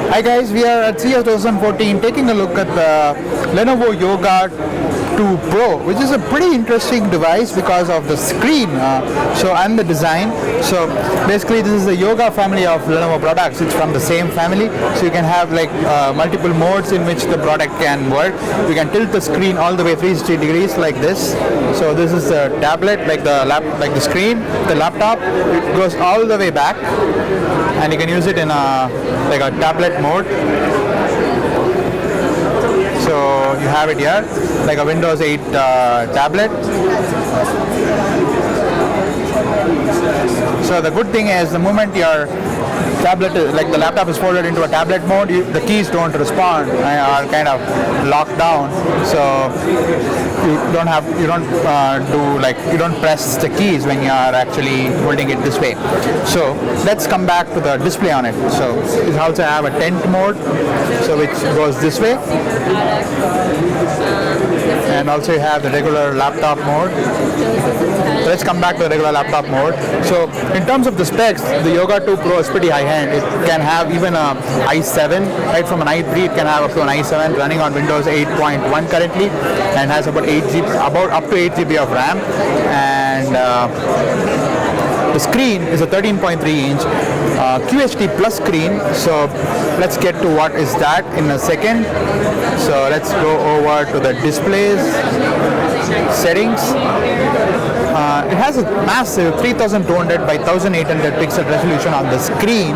Hi guys, we are at CES 2014 taking a look at the Lenovo Yoga 2 Pro, which is a pretty interesting device because of the screen and the design. So basically this is the Yoga family of Lenovo products. It's from the same family, so you can have like multiple modes in which the product can work. You can tilt the screen all the way 360 degrees like this. So this is the tablet, like the screen, the laptop. It goes all the way back, and you can use it in like a tablet mode. So you have it here, like a Windows 8 tablet. So the good thing is, the moment your tablet, like the laptop is folded into a tablet mode, the keys don't respond, are kind of locked down. So you don't press the keys when you are actually holding it this way. So let's come back to the display on it. So it also have a tent mode, so which goes this way, and also you have the regular laptop mode. So let's come back to the regular laptop mode. So in terms of the specs, the Yoga 2 Pro is pretty high-end. It can have even a i7, right from an i3. It can have up to an i7 running on Windows 8.1 currently, and has about up to 8 GB of RAM. And the screen is a 13.3 inch QHD plus screen. So let's get to what is that in a second. So let's go over to the displays settings. It has a massive 3200 by 1800 pixel resolution on the screen.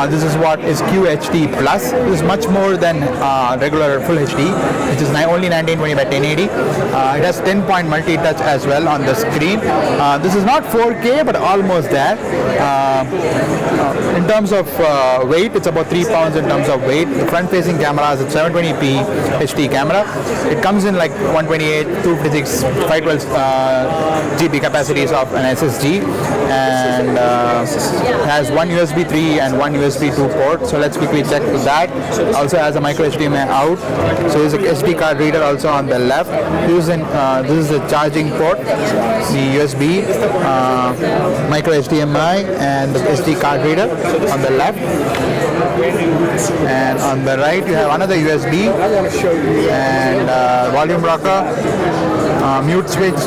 This is what is QHD plus. This is much more than regular Full HD, which is only 1920 by 1080. It has 10-point multi-touch as well on the screen. This is not 4K, but almost there. In terms of weight, it's about 3 pounds in terms of weight. The front-facing camera is a 720p HD camera. It comes in like 128, 256, 512 GB capacities of an SSD, and has one USB 3 and one USB 2 port. So let's quickly check with that. Also has a micro HDMI out. So there's a SD card reader also on the left. This is the charging port, the USB, micro HDMI, and the SD card reader on the left. And on the right you have another USB and volume rocker, mute switch,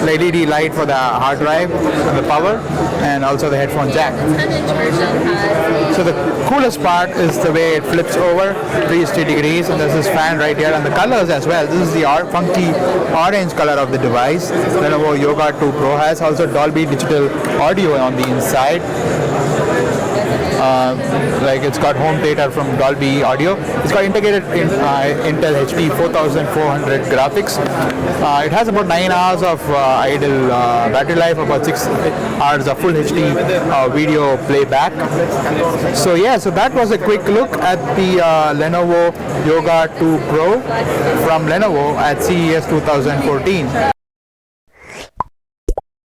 LED light for the hard drive and the power, and also the headphone jack. So the coolest part is the way it flips over 360 degrees, and there's this fan right here, and the colors as well. This is the funky orange color of the device. Lenovo Yoga 2 Pro has also Dolby Digital audio on the inside. Like it's got home theater from Dolby Audio. It's got integrated Intel HD 4400 graphics. It has about 9 hours of idle battery life, about 6 hours of full HD video playback. So yeah, so that was a quick look at the Lenovo Yoga 2 Pro from Lenovo at CES 2014.